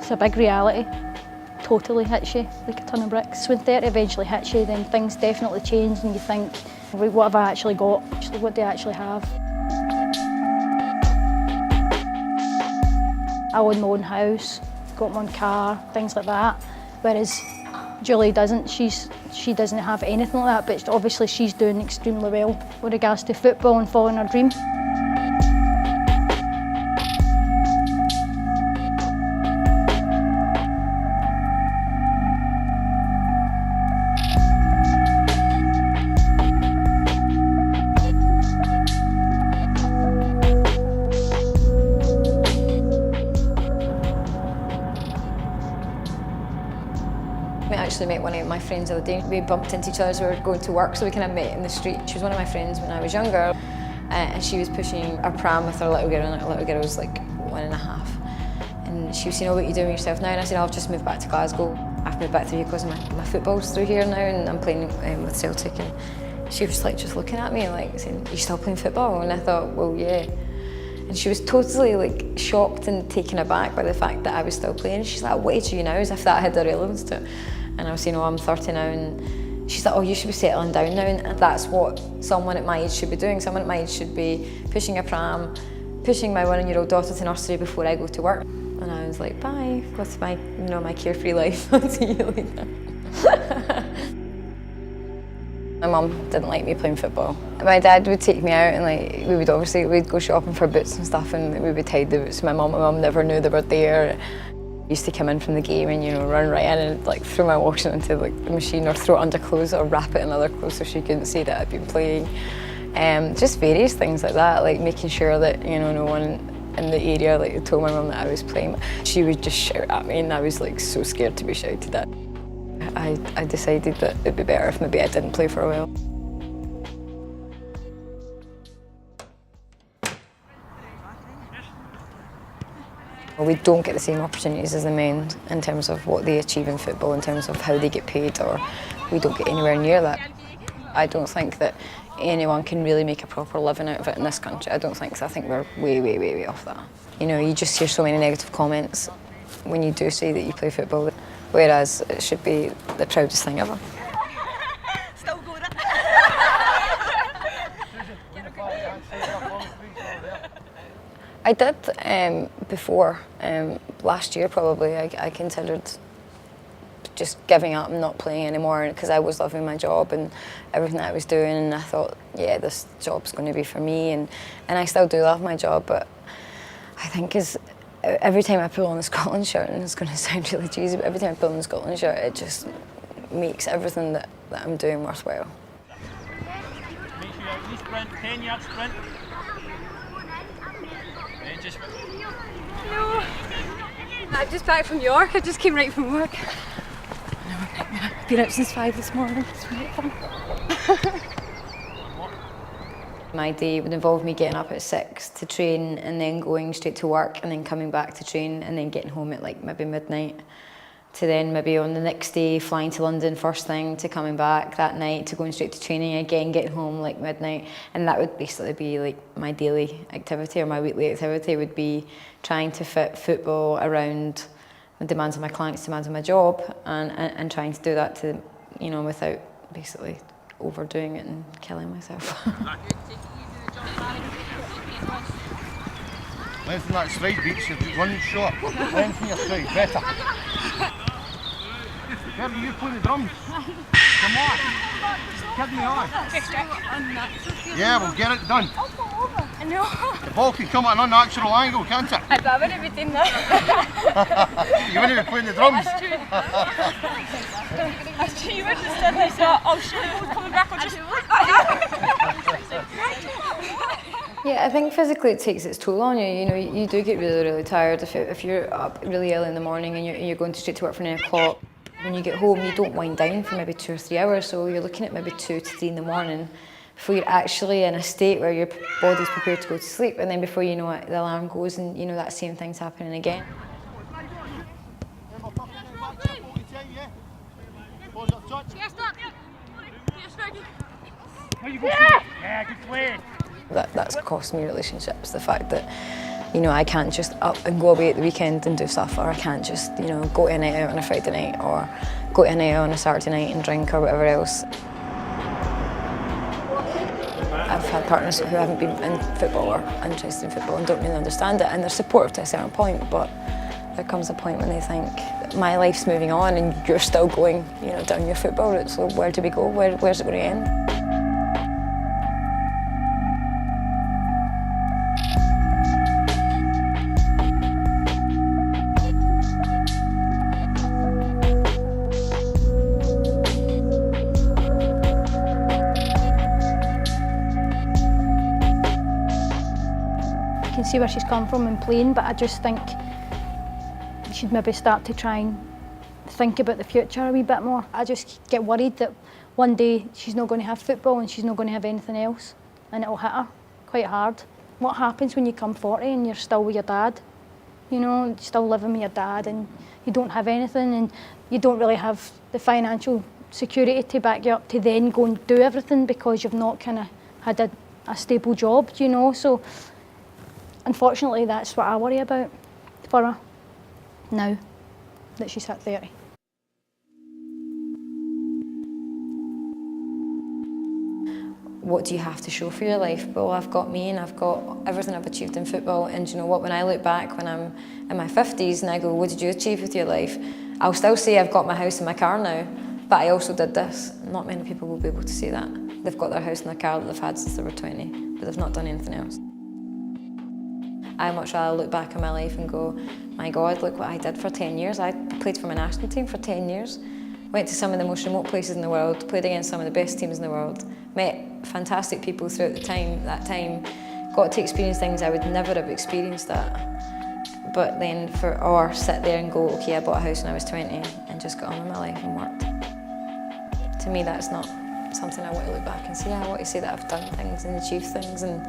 It's a big reality. Totally hits you like a ton of bricks. When 30 eventually hits you, then things definitely change and you think, what have I actually got? What do I actually have? I own my own house, got my own car, things like that. Whereas Julie doesn't. She doesn't have anything like that, but obviously she's doing extremely well with regards to football and following her dream. I actually met one of my friends the other day. We bumped into each other as we were going to work, so we kind of met in the street. She was one of my friends when I was younger, and she was pushing a pram with her little girl, and her little girl was like 1.5. And she was saying, "Oh, what are you doing with yourself now?" And I said, "Oh, I've just moved back to Glasgow. I've moved back through here because my football's through here now, and I'm playing with Celtic." And she was like just looking at me like saying, "Are you still playing football?" And I thought, well, yeah. And she was totally like shocked and taken aback by the fact that I was still playing. She's like, "What age are you now?" As if that had a relevance to it. And I was saying, "Oh, I'm 30 now." And she's like, "Oh, you should be settling down now." And that's what someone at my age should be doing. Someone at my age should be pushing a pram, pushing my 1-year-old daughter to nursery before I go to work. And I was like, bye, what's my, my carefree life. I'll see you later. My mum didn't like me playing football. My dad would take me out and we'd go shopping for boots and stuff, and we would hide the boots. My mum never knew they were there. I used to come in from the game and run right in and like throw my washing into the machine, or throw it under clothes, or wrap it in other clothes so she couldn't see that I'd been playing. Just various things like that, like making sure that no one in the area told my mum that I was playing. She would just shout at me, and I was like so scared to be shouted at. I decided that it'd be better if maybe I didn't play for a while. We don't get the same opportunities as the men in terms of what they achieve in football, in terms of how they get paid, or we don't get anywhere near that. I don't think that anyone can really make a proper living out of it in this country. I don't think so. I think we're way, way, way, way off that. You just hear so many negative comments when you do say that you play football, whereas it should be the proudest thing ever. Still going it. I did before, last year probably. I considered just giving up and not playing anymore because I was loving my job and everything that I was doing, and I thought, yeah, this job's going to be for me, and I still do love my job, but I think every time I pull on the Scotland shirt, and it's going to sound really cheesy, but every time I pull on the Scotland shirt, it just makes everything that I'm doing worthwhile. Make sure you at least sprint, 10-yard sprint. No. I'm just back from York. I just came right from work. I've been out since 5 this morning. It's really fun. My day would involve me getting up at 6 to train, and then going straight to work, and then coming back to train, and then getting home at maybe midnight, to then maybe on the next day flying to London first thing, to coming back that night, to going straight to training again, getting home midnight. And that would basically be my daily activity, or my weekly activity would be trying to fit football around the demands of my clients, demands of my job, and trying to do that without basically overdoing it and killing myself. Lengthen that stride, beats you. One shot. Lengthen your stride. Better. Kirby, you play the drums. Come on. Kid me on. Yeah, we'll get it done. I know. The ball can come at an unnatural angle, can't it? I wouldn't be doing that. You wouldn't be playing the drums. That's true. That's true. You would just stand there and say, "Oh shit, the ball's coming back." I'll just... Yeah, I think physically it takes its toll on you. You do get really, really tired if you're up really early in the morning and you're going straight to work for 9 o'clock. When you get home, you don't wind down for maybe 2 or 3 hours, so you're looking at maybe 2 to 3 in the morning before you're actually in a state where your body's prepared to go to sleep, and then before you know it, the alarm goes, and that same thing's happening again. Yeah, good play. That's cost me relationships, the fact that You know, I can't just up and go away at the weekend and do stuff, or I can't just, you know, go to a night out on a Friday night, or go to a night out on a Saturday night and drink or whatever else. I've had partners who haven't been in football or interested in football and don't really understand it, and they're supportive to a certain point, but there comes a point when they think, my life's moving on and you're still going, you know, down your football route, so where do we go? Where's it going to end? I can see where she's come from in playing, but I just think she'd maybe start to try and think about the future a wee bit more. I just get worried that one day she's not going to have football and she's not going to have anything else, and it'll hit her quite hard. What happens when you come 40 and you're still with your dad? You know, you're still living with your dad and you don't have anything, and you don't really have the financial security to back you up to then go and do everything because you've not kind of had a stable job, you know. So unfortunately that's what I worry about for her now that she's hit 30. What do you have to show for your life? Well, I've got me and I've got everything I've achieved in football, and you know what, when I look back when I'm in my 50s and I go, what did you achieve with your life? I'll still say I've got my house and my car now, but I also did this. Not many people will be able to say that. They've got their house and their car that they've had since they were 20, but they've not done anything else. I much rather look back on my life and go, my God, look what I did for 10 years. I played for my national team for 10 years. Went to some of the most remote places in the world, played against some of the best teams in the world, met fantastic people throughout that time, got to experience things I would never have experienced that. But then or sit there and go, okay, I bought a house when I was 20 and just got on with my life and worked. To me, that's not something I want to look back and say. I want to say that I've done things and achieved things, and